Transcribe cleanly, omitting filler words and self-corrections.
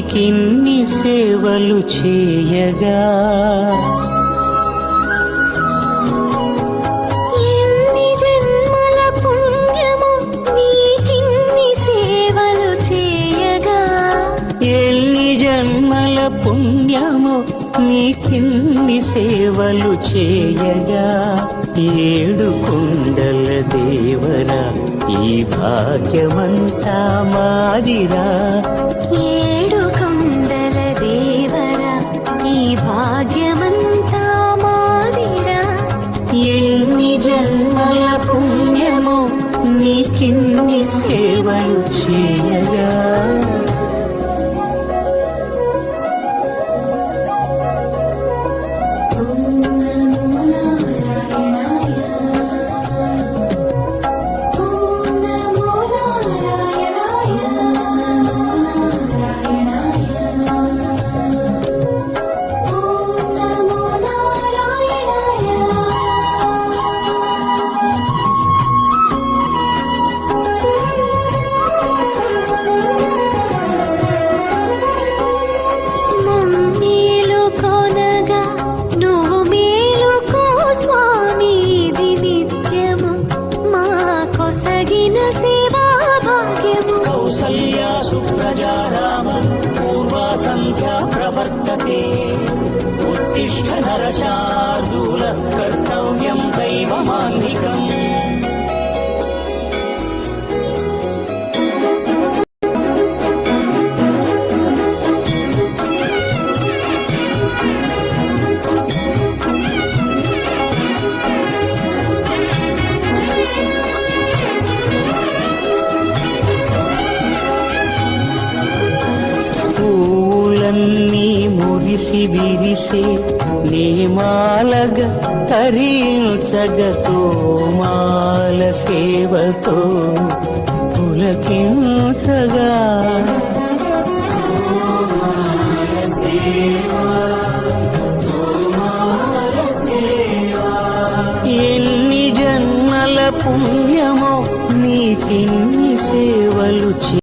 నీకిన్ని సేవలు చేయగా ఎన్ని జన్మల పుణ్యము నీకిన్ని సేవలు చేయగా ఎన్ని జన్మల పుణ్యము నీకిన్ని సేవలు చేయగా ఏడు కొండల దేవరా ఈ భాగ్యమంతా మాదిరా ఏడు కొండల దేవరా ఈ భాగ్యమంతా మాదిరా ఎన్ని జన్మల పుణ్యము నీకిన్ని సేవలు చేయగా కౌసల్యా సుప్రజా రామ పూర్వా సంధ్యా ప్రవర్తతే ఉత్తిష్ఠ నరశార్దూల కర్తవ్యం దైవమాన్నికం పూలన్నీ మురిసి విరిసే నేమాలగా తరించగతో మాల సేవతో పులకించగా ఎన్ని జన్మల పుణ్యమో నీకిన్ని సేవలు